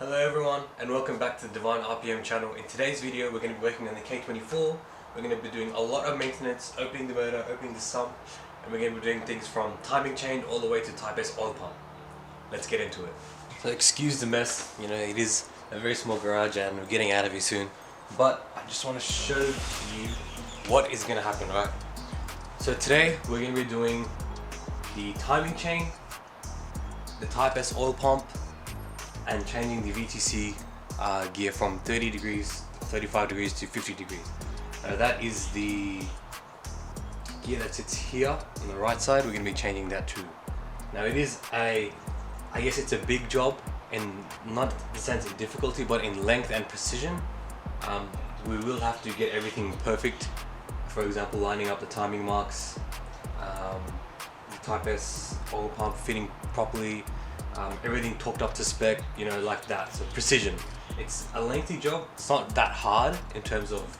Hello everyone and welcome back to the Divine RPM channel. In today's video we're going to be working on the K24. We're going to be doing a lot of maintenance, opening the motor, opening the sump, and we're going to be doing things from timing chain all the way to Type S oil pump. Let's get into it. So excuse the mess, you know, it is a very small garage and we're getting out of here soon. But I just want to show you what is going to happen, right? So today we're going to be doing the timing chain, the Type S oil pump, and changing the VTC gear from 30 degrees, 35 degrees to 50 degrees. That is the gear that sits here on the right side. We're going to be changing that too. Now it is I guess it's a big job in not the sense of difficulty but in length and precision. We will have to get everything perfect. For example, lining up the timing marks, the Type S oil pump fitting properly, everything torqued up to spec, you know, like that. So precision. It's a lengthy job. It's not that hard in terms of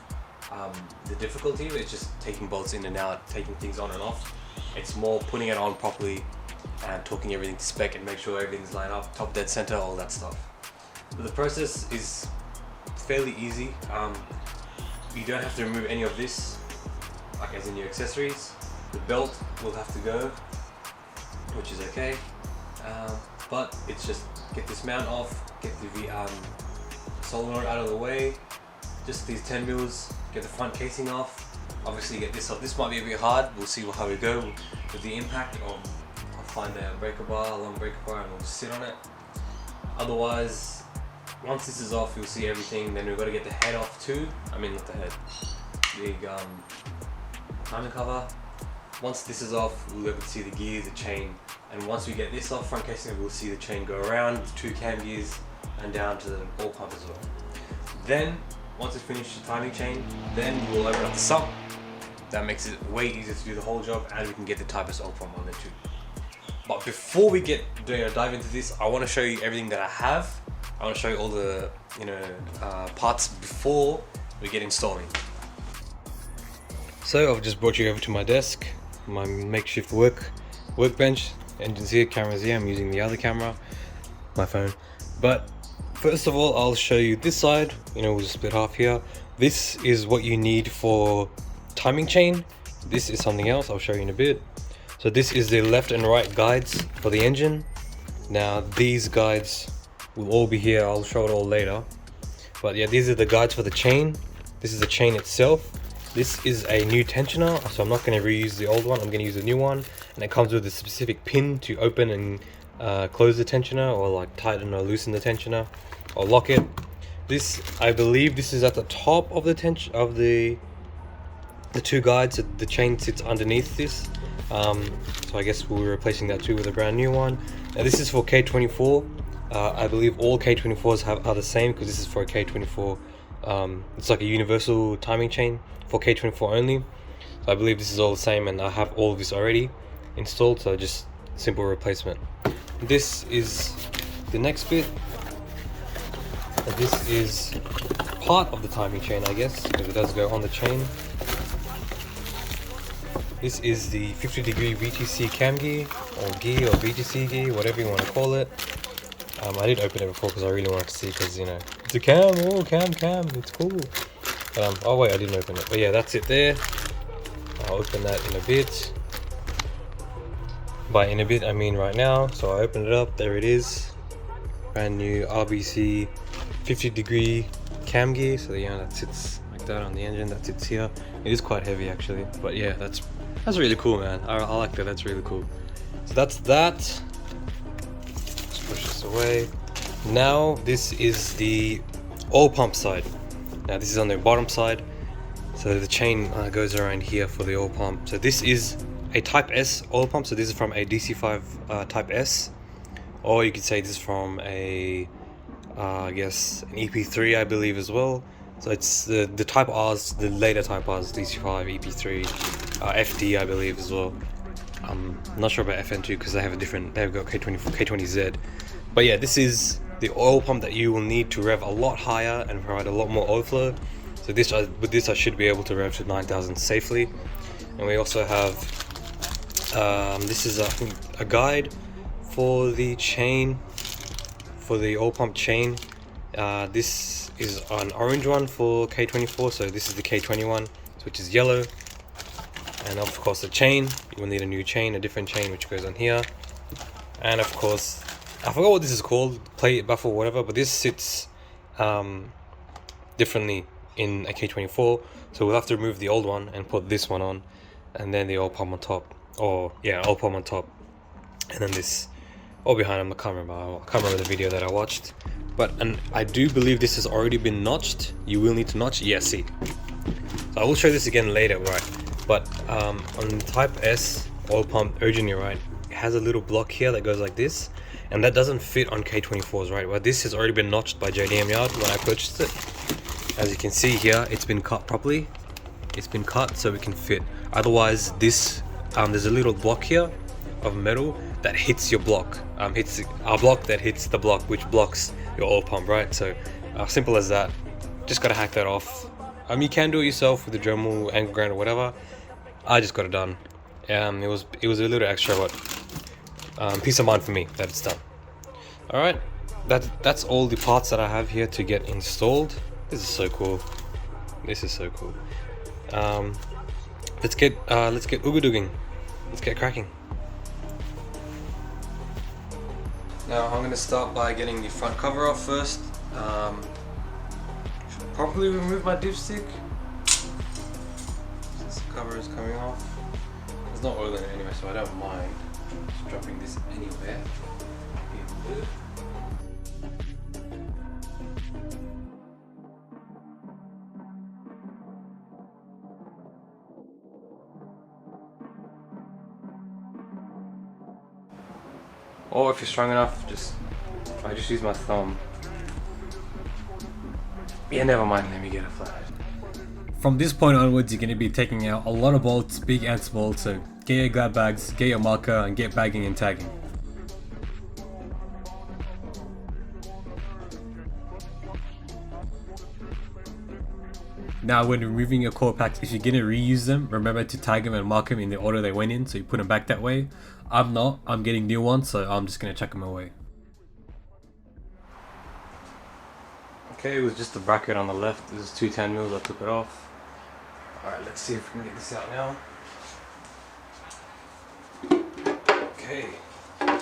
the difficulty. It's just taking bolts in and out, taking things on and off. It's more putting it on properly and torquing everything to spec and make sure everything's lined up, top dead center, all that stuff. But the process is fairly easy. You don't have to remove any of this, like as in your accessories. The belt will have to go, which is okay. But it's just get this mount off, get the solenoid out of the way, just these 10 mils, get the front casing off, obviously get this off. This might be a bit hard, we'll see how we go with the impact. I'll find a breaker bar, a long breaker bar, and we'll just sit on it. Otherwise, once this is off, you'll see everything. Then we've got to get the head off too. I mean, not the head, big timing cover. Once this is off, we'll be able to see the gears, the chain, and once we get this off front casing, we'll see the chain go around the 2 cam gears and down to the oil pump as well. Then, once it's finished the timing chain, then we'll open up the sump. That makes it way easier to do the whole job, and we can get the Type S oil pump on there too. But before we dive into this, I want to show you everything that I have. I want to show you all the parts before we get installing. So I've just brought you over to my desk, my makeshift workbench. Engine's here, camera's here. I'm using the other camera, my phone. But first of all, I'll show you this side. You know, we'll just split half here. This is what you need for timing chain. This is something else. I'll show you in a bit. So this is the left and right guides for the engine. Now these guides will all be here. I'll show it all later. But yeah, these are the guides for the chain. This is the chain itself. This is a new tensioner, so I'm not going to reuse the old one. I'm going to use a new one, and it comes with a specific pin to open and close the tensioner, or like tighten or loosen the tensioner, or lock it. This, I believe, this is at the top of the the 2 guides. So the chain sits underneath this. So I guess we'll be replacing that too with a brand new one. Now this is for K24. I believe all K24s are the same, because this is for a K24. It's like a universal timing chain for K24 only. So I believe this is all the same, and I have all of this already installed, so just simple replacement. This is the next bit. This is part of the timing chain, I guess, because it does go on the chain. This is the 50 degree VTC cam gear, or VTC gear, whatever you want to call it. I did open it before because I really wanted to see, because, you know, it's a cam, oh cam, it's cool. Oh wait, I didn't open it. But yeah, that's it there. I'll open that in a bit. By in a bit, I mean right now. So I opened it up, there it is. Brand new RBC 50 degree cam gear. So yeah, that sits like that on the engine, that sits here. It is quite heavy actually, but yeah, that's really cool, man. I like that, that's really cool. So that's that. Let's push this away. Now this is the oil pump side. Now this is on the bottom side, so the chain goes around here for the oil pump. So this is a Type S oil pump, so this is from a DC5 Type S, or you could say this is from a I guess an EP3, I believe, as well. So it's the Type R's, the later Type R's, DC5, EP3, FD, I believe, as well. I'm not sure about FN2 because they've got K24, K20Z. But yeah, this is the oil pump that you will need to rev a lot higher and provide a lot more oil flow. So with this I should be able to rev to 9,000 safely. And we also have this is I think a guide for the chain, for the oil pump chain. This is an orange one for K24, so this is the K21, which is yellow. And of course the chain, you will need a new chain, a different chain which goes on here. And of course, I forgot what this is called, plate, buffle, whatever, but this sits differently in a K24, so we'll have to remove the old one and put this one on, and then the oil pump on top, or yeah, oil pump on top, and then this all behind him. I can't remember the video that I watched, but and I do believe this has already been notched. You will need to notch, yeah, see. So I will show this again later, right? But on type S oil pump originally, right, it has a little block here that goes like this, and that doesn't fit on K24s, right? Well, this has already been notched by JDM Yard when I purchased it. As you can see here, it's been cut properly. It's been cut so it can fit. Otherwise, this there's a little block here of metal that hits your block. Hits a block that hits the block, which blocks your oil pump, right? So simple as that. Just gotta hack that off. You can do it yourself with the Dremel, angle grinder, whatever. I just got it done. It was a little extra, but peace of mind for me that it's done. All right, that's all the parts that I have here to get installed. This is so cool. This is so cool. Let's get ooga-dooging. Let's get cracking. Now I'm gonna start by getting the front cover off first. Should properly remove my dipstick since the cover is coming off. There's no oil in it anyway, so I don't mind just dropping this anywhere. Or if you're strong enough, just use my thumb. Yeah, never mind, let me get a flash. From this point onwards, you're going to be taking out a lot of bolts, big and small, so get your grab bags, get your marker, and get bagging and tagging. Now when removing your core packs, if you're going to reuse them, remember to tag them and mark them in the order they went in, so you put them back that way. I'm not, I'm getting new ones, so I'm just going to chuck them away. Okay, it was just the bracket on the left. This is 210 mils, I took it off. Alright, let's see if we can get this out now. Okay. Oh,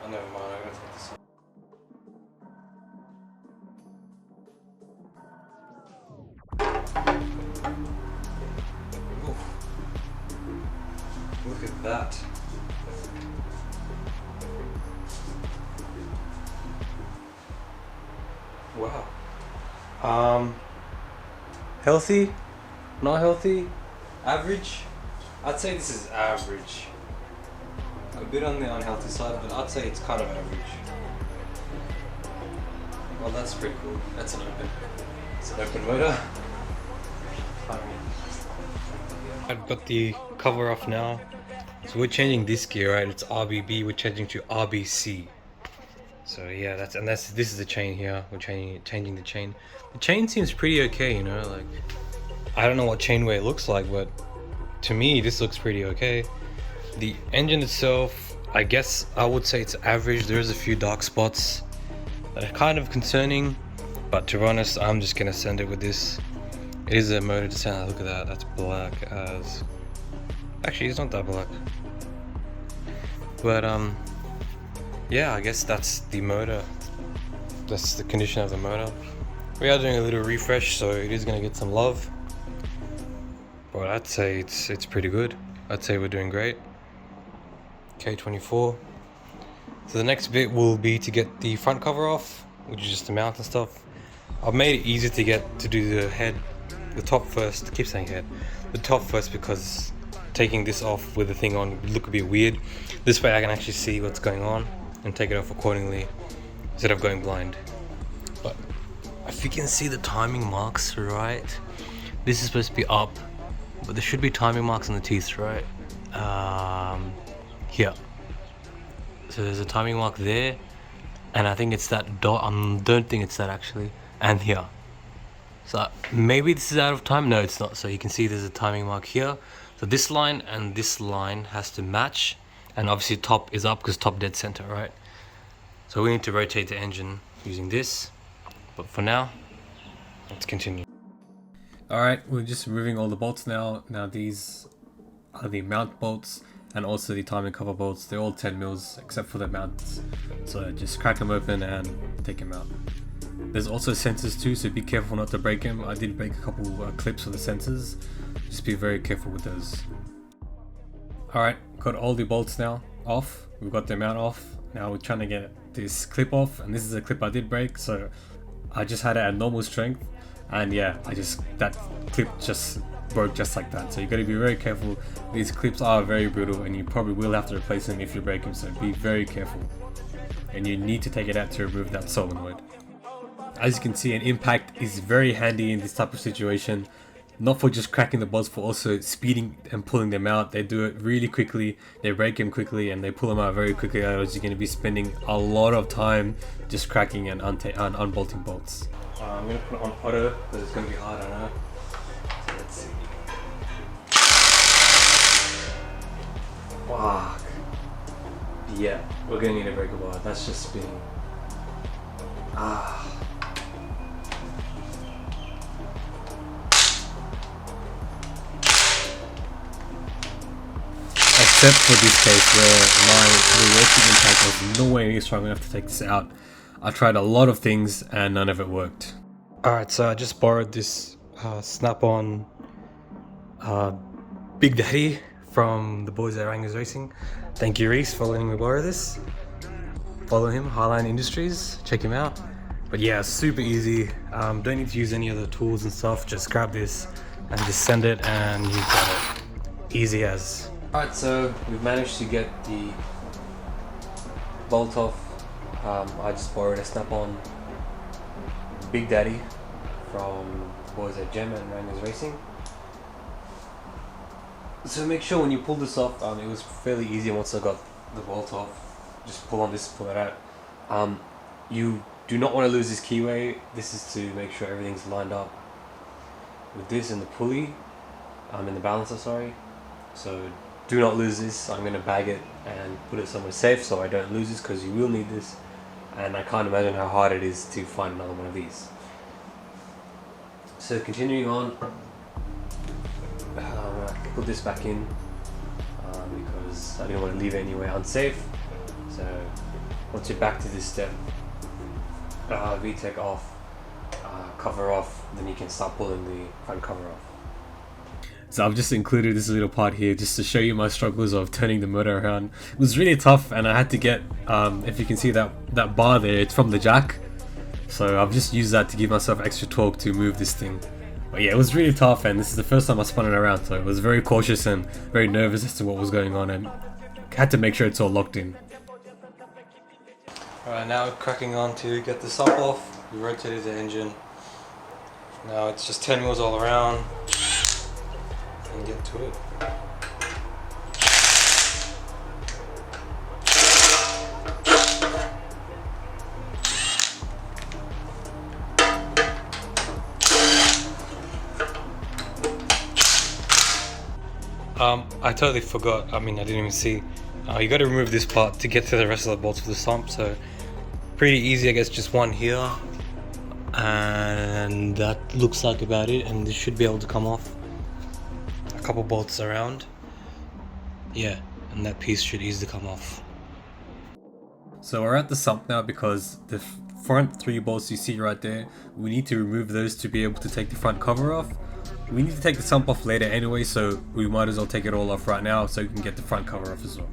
never mind, I gotta take this off. Look at that. Wow. Healthy? Not healthy? Average? I'd say this is average. A bit on the unhealthy side, but I'd say it's kind of average. Well, that's pretty cool. It's an open motor. I've got the cover off now. So we're changing this gear, right? It's RBB, we're changing to RBC. So yeah, this is the chain here. We're changing the chain. The chain seems pretty okay, you know, like I don't know what chainway looks like, but to me this looks pretty okay. The engine itself, I guess I would say it's average. There's a few dark spots that are kind of concerning, but to be honest, I'm just gonna send it with this. It is a motor design. Look at that, that's black as. Actually, it's not that black. But yeah, I guess that's the motor. That's the condition of the motor. We are doing a little refresh, so it is gonna get some love. But I'd say it's pretty good. I'd say we're doing great. K24. So the next bit will be to get the front cover off, which is just the mount and stuff. I've made it easy to do the head, the top first. I keep saying head. The top first because taking this off with the thing on would look a bit weird. This way I can actually see what's going on and take it off accordingly instead of going blind. But if you can see the timing marks, right? This is supposed to be up, but there should be timing marks on the teeth, right? Here. So there's a timing mark there, and I think it's that dot. I don't think it's that actually. And here. So maybe this is out of time. No, it's not. So you can see there's a timing mark here. So this line and this line has to match and obviously top is up because top dead center, right? So we need to rotate the engine using this, but for now, let's continue. Alright, we're just removing all the bolts now. Now these are the mount bolts and also the timing cover bolts. They're all 10 mils except for the mounts. So just crack them open and take them out. There's also sensors too, so be careful not to break them. I did break a couple clips for the sensors. Just be very careful with those. Alright, got all the bolts now off. We've got the mount off. Now we're trying to get this clip off, and this is a clip I did break, so I just had it at normal strength, and yeah, that clip just broke just like that. So you got to be very careful. These clips are very brittle and you probably will have to replace them if you break them, so be very careful. And you need to take it out to remove that solenoid. As you can see, an impact is very handy in this type of situation. Not for just cracking the bolts, for also speeding and pulling them out. They do it really quickly, they break them quickly, and they pull them out very quickly. Otherwise you're going to be spending a lot of time just cracking and unbolting bolts. I'm going to put it on auto because it's going to be hard, I know. So let's see. Fuck. Yeah, we're going to need a breaker bar. That's just spinning. Except for this case where my working impact was nowhere near strong enough to take this out. I tried a lot of things and none of it worked. Alright, so I just borrowed this snap-on Big Daddy from the boys at Rangers Racing. Thank you, Reese, for letting me borrow this. Follow him, Highline Industries, check him out. But yeah, super easy. Don't need to use any other tools and stuff. Just grab this and just send it and you've got it. Easy as. Alright, so we've managed to get the bolt off. I just borrowed a snap-on Big Daddy from the boys at Gem and Rangers Racing. So make sure when you pull this off, it was fairly easy once I got the bolt off. Just pull on this, pull it out. You do not want to lose this keyway. This is to make sure everything's lined up with this and the pulley, in the balancer, sorry. So do not lose this. I'm going to bag it and put it somewhere safe so I don't lose this, because you will need this. And I can't imagine how hard it is to find another one of these. So continuing on, I put this back in because I didn't want to leave it anywhere unsafe. So once you're back to this step, VTEC off, cover off, then you can start pulling the front cover off. So I've just included this little part here just to show you my struggles of turning the motor around. It was really tough, and I had to get, if you can see that bar there, it's from the jack. So I've just used that to give myself extra torque to move this thing. But yeah, it was really tough, and this is the first time I spun it around, so I was very cautious and very nervous as to what was going on, and had to make sure it's all locked in. Alright, now we're cracking on to get the sump off. We rotated the engine. Now it's just 10 mils all around. And get to it. I totally forgot, I didn't even see. You got to remove this part to get to the rest of the bolts for the sump, so pretty easy, I guess, just one here. And that looks like about it, and this should be able to come off. A couple bolts around. Yeah, and that piece should easily come off. So we're at the sump now because the front 3 bolts you see right there, we need to remove those to be able to take the front cover off. We need to take the sump off later anyway, so we might as well take it all off right now so we can get the front cover off as well.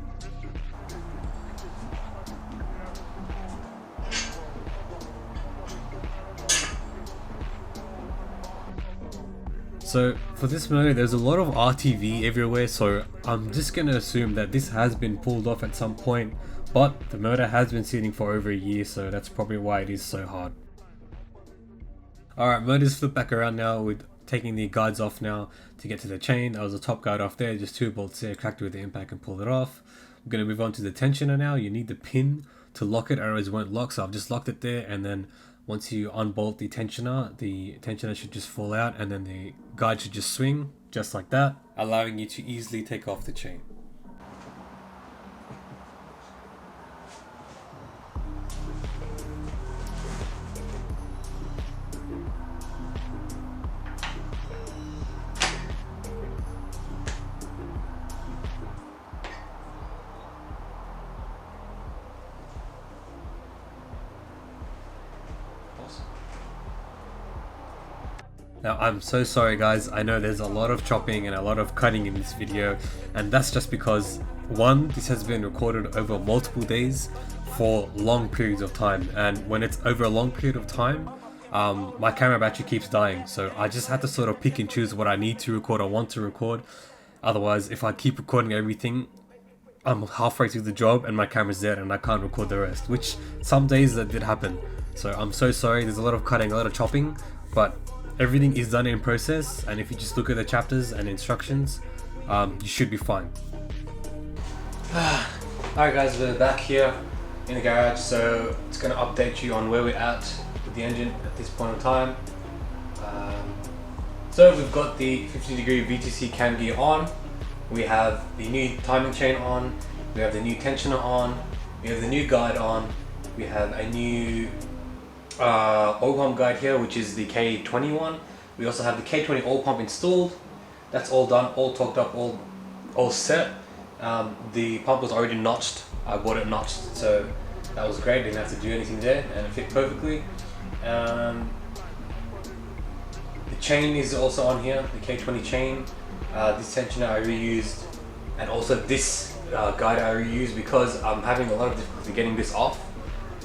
So for this motor, there's a lot of RTV everywhere, so I'm just going to assume that this has been pulled off at some point, but the motor has been sitting for over a year, so that's probably why it is so hard. Alright, motor's flipped back around now. We're taking the guides off now to get to the chain. That was the top guide off there, just 2 bolts there, cracked it with the impact and pulled it off. We're going to move on to the tensioner now. You need the pin to lock it, otherwise it won't lock, so I've just locked it there, and then once you unbolt the tensioner should just fall out, and then the guide should just swing, just like that, allowing you to easily take off the chain. Now I'm so sorry guys, I know there's a lot of chopping and a lot of cutting in this video, and that's just because one, this has been recorded over multiple days for long periods of time, and when it's over a long period of time, my camera battery keeps dying, so I just had to sort of pick and choose what I need to record or want to record. Otherwise, if I keep recording everything, I'm halfway through the job and my camera's dead and I can't record the rest, which some days that did happen. So I'm so sorry, there's a lot of cutting, a lot of chopping, but everything is done in process, and if you just look at the chapters and instructions, you should be fine. Alright guys, we're back here in the garage, so it's going to update you on where we're at with the engine at this point in time. So we've got the 50-degree VTC cam gear on, we have the new timing chain on, we have the new tensioner on, we have the new guide on, we have a new oil pump guide here, which is the K21. We also have the K20 oil pump installed. That's all done, all torqued up, all set. The pump was already notched. I bought it notched, so that was great. Didn't have to do anything there, and it fit perfectly. The chain is also on here, the K20 chain. This tensioner I reused, and also this guide I reused because I'm having a lot of difficulty getting this off.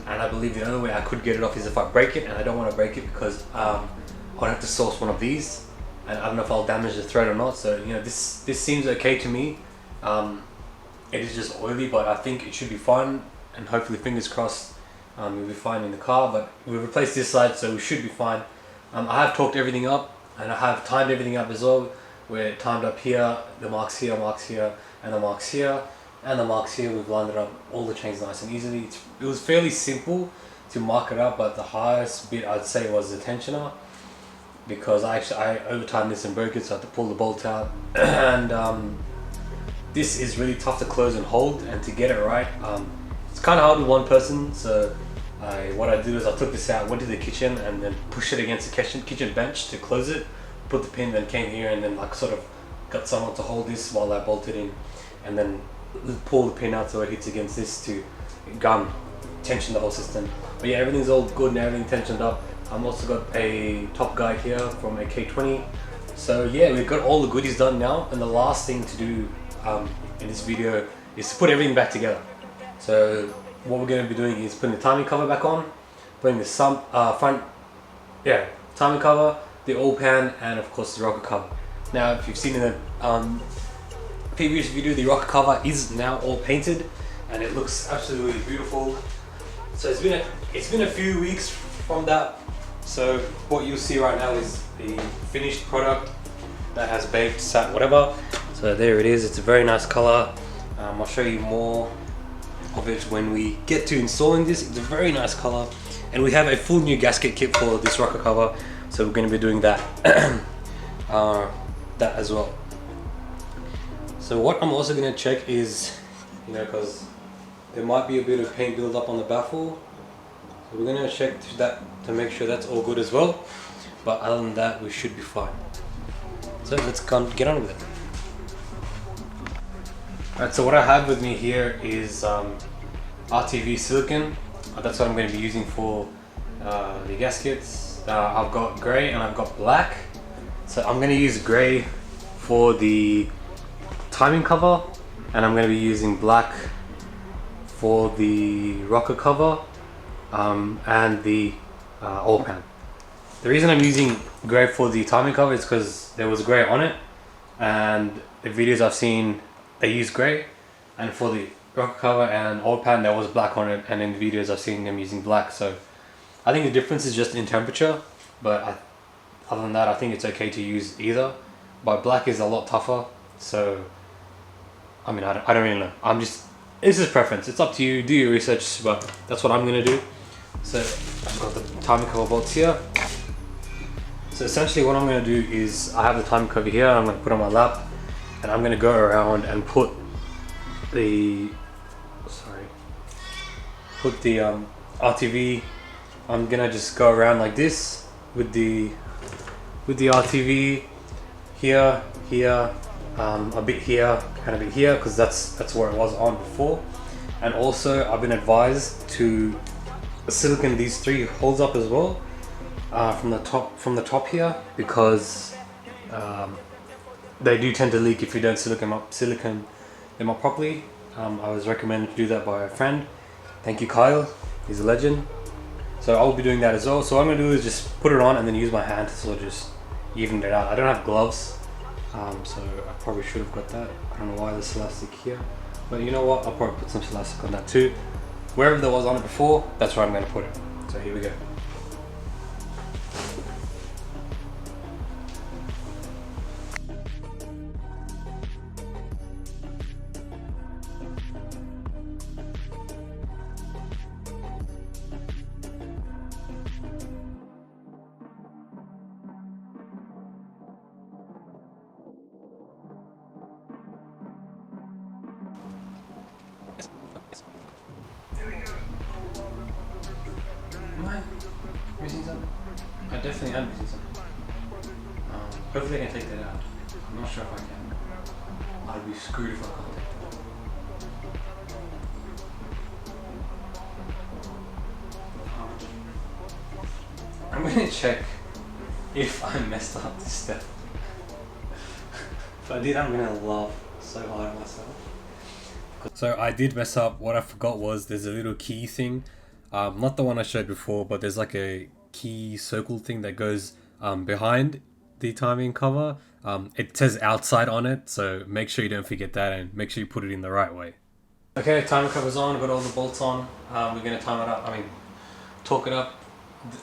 And I believe the only way I could get it off is if I break it, and I don't want to break it because I'll have to source one of these, and I don't know if I'll damage the thread or not. So you know, this seems okay to me. It is just oily, but I think it should be fine, and hopefully, fingers crossed, we'll be fine in the car. But we replaced this side, so we should be fine. I have torqued everything up, and I have timed everything up as well. We're timed up here, the marks here, and the marks here. And the marks here, we've lined it up, all the chains nice and easily. It was fairly simple to mark it up, but the hardest bit I'd say was the tensioner, because I over-timed this and broke it, so I had to pull the bolt out. And this is really tough to close and hold, and to get it right, it's kind of hard with one person. So what I did is I took this out, went to the kitchen, and then pushed it against the kitchen bench to close it, put the pin, then came here and then like sort of got someone to hold this while I bolted in, and then pull the pin out so it hits against this to tension the whole system. But yeah, everything's all good and everything tensioned up. I've also got a top guide here from a K20. So yeah, we've got all the goodies done now, and the last thing to do in this video is to put everything back together. So what we're going to be doing is putting the timing cover back on, putting the timing cover, the oil pan, and of course the rocker cover. Now if you've seen in the previous video, the rocker cover is now all painted and it looks absolutely beautiful. So it's been a few weeks from that, so what you'll see right now is the finished product that has baked, sat, whatever. So there it is. It's a very nice color. I'll show you more of it when we get to installing this. It's a very nice color, and we have a full new gasket kit for this rocker cover, so we're going to be doing that that as well. So what I'm also going to check is, you know, because there might be a bit of paint build up on the baffle, so we're going to check that to make sure that's all good as well. But other than that, we should be fine. So let's get on with it. Alright, so what I have with me here is RTV silicone. That's what I'm going to be using for the gaskets. I've got grey and I've got black. So I'm going to use grey for the timing cover, and I'm going to be using black for the rocker cover and the oil pan. The reason I'm using grey for the timing cover is because there was grey on it, and the videos I've seen they use grey, and for the rocker cover and oil pan there was black on it, and in the videos I've seen them using black. So I think the difference is just in temperature, but other than that I think it's okay to use either, but black is a lot tougher. So I mean, I don't really know. It's just preference. It's up to you. Do your research, but that's what I'm gonna do. So I've got the timing cover bolts here. So essentially, what I'm gonna do is I have the timing cover here. I'm gonna put it on my lap, and I'm gonna go around and put the RTV. I'm gonna just go around like this with the RTV here. A bit here, and a bit here, because that's where it was on before. And also I've been advised to silicone these 3 holes up as well, from the top here, because they do tend to leak if you don't silicone them up properly. I was recommended to do that by a friend. Thank you, Kyle. He's a legend. So I'll be doing that as well. So what I'm gonna do is just put it on and then use my hand to sort of just even it out. I don't have gloves, so I probably should have got that. I don't know why there's elastic here, but you know what? I'll probably put some elastic on that too. Wherever there was on it before, that's where I'm gonna put it. So here we go. Am I missing something? I definitely am missing something. Hopefully I can take that out. I'm not sure if I can. I'd be screwed if I can't take that out. I'm gonna check if I messed up this step. If I did, I'm gonna laugh so hard at myself. So I did mess up. What I forgot was there's a little key thing. Not the one I showed before, but there's like a key circle thing that goes behind the timing cover. It says outside on it, so make sure you don't forget that and make sure you put it in the right way. Okay, timer cover's on, got all the bolts on. We're gonna time it up, torque it up.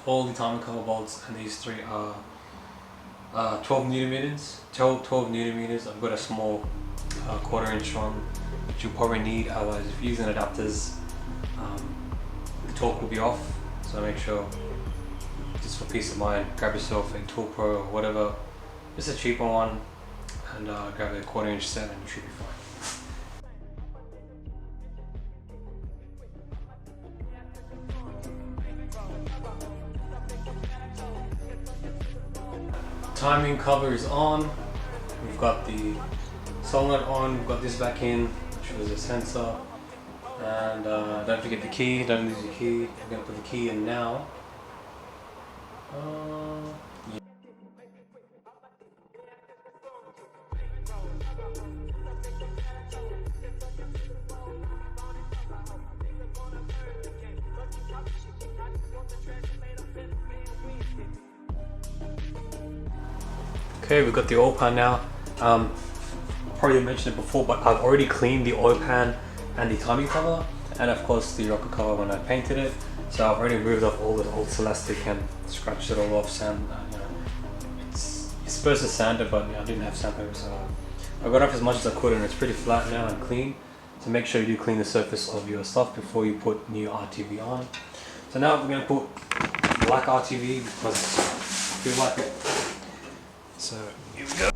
All the timer cover bolts, and these three are 12 newton-meters. 12 newton-meters. I've got a small 1/4 inch one, which you'll probably need, otherwise if you're using adapters, the torque will be off. So make sure, just for peace of mind, grab yourself a Tool Pro or whatever, just a cheaper one, and grab a 1/4 inch set and you should be fine. Timing cover is on. We've got the solenoid on, we've got this back in, which was a sensor. And don't forget the key, don't lose your key. We're going to put the key in now. Yeah. Okay, we've got the oil pan now. Probably mentioned it before, but I've already cleaned the oil pan and the timing cover, and of course the rocker cover when I painted it. So I've already removed off all the old elastic and scratched it all off. Sand, it's supposed to sand it, but I didn't have sandpaper, so I got off as much as I could, and it's pretty flat now and clean. So make sure you do clean the surface of your stuff before you put new RTV on. So now we're going to put black RTV because I feel like it. So here we go.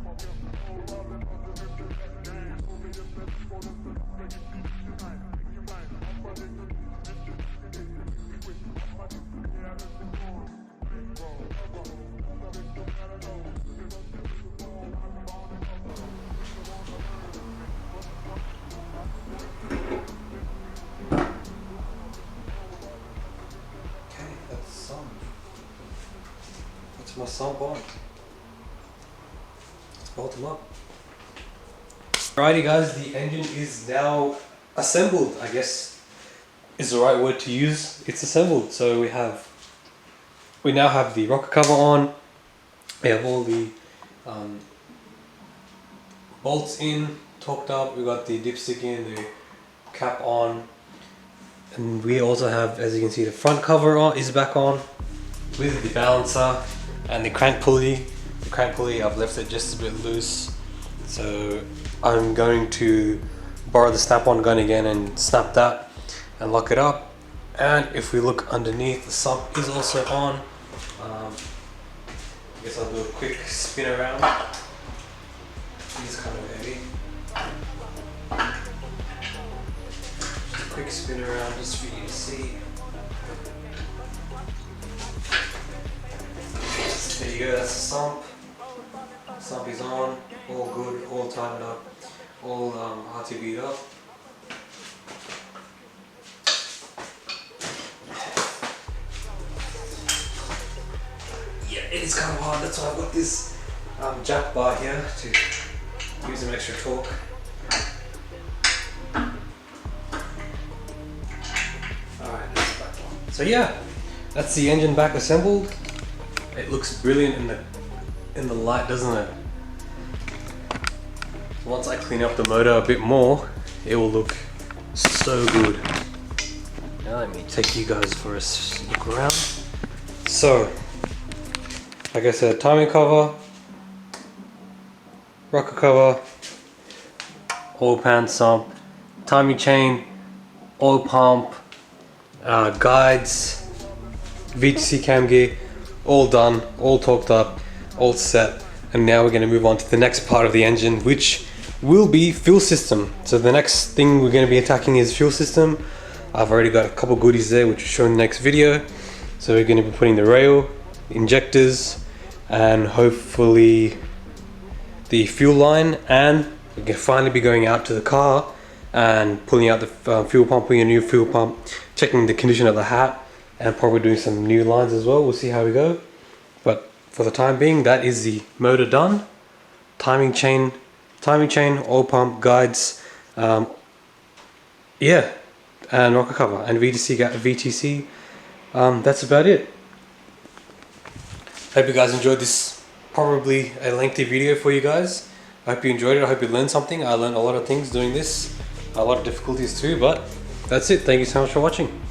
My salt on. Let's bolt them up. Alrighty guys, the engine is now assembled, I guess is the right word to use. It's assembled. So we now have the rocker cover on. We have all the bolts in, torqued up. We got the dipstick in, the cap on, and we also have, as you can see, the front cover on is back on with the balancer. And the crank pulley. The crank pulley, I've left it just a bit loose. So I'm going to borrow the snap-on gun again and snap that and lock it up. And if we look underneath, the sump is also on. I guess I'll do a quick spin around. It's kind of heavy. Just a quick spin around just for you to see. There you go, that's the sump. Sump is on, all good, all tightened up, all RTB'd up. it is kind of hard. That's why I've got this jack bar here to give some extra torque. Alright, that's back on. So yeah, that's the engine back assembled. It looks brilliant in the light, doesn't it? Once I clean up the motor a bit more, it will look so good. Now let me take you guys for a look around. So, like I said, timing cover, rocker cover, oil pan sump, timing chain, oil pump, guides, VTC cam gear, all done, all torqued up, all set. And now we're going to move on to the next part of the engine, which will be fuel system. So the next thing we're going to be attacking is fuel system. I've already got a couple goodies there which will show in the next video. So we're going to be putting the rail, injectors, and hopefully the fuel line, and we can finally be going out to the car and pulling out the fuel pump, putting a new fuel pump, checking the condition of the hat, and probably doing some new lines as well. We'll see how we go. But for the time being, that is the motor done. Timing chain, oil pump, guides, yeah, and rocker cover and VTC. That's about it. Hope you guys enjoyed this, probably a lengthy video for you guys. I hope you enjoyed it. I hope you learned something. I learned a lot of things doing this, a lot of difficulties too, but that's it. Thank you so much for watching.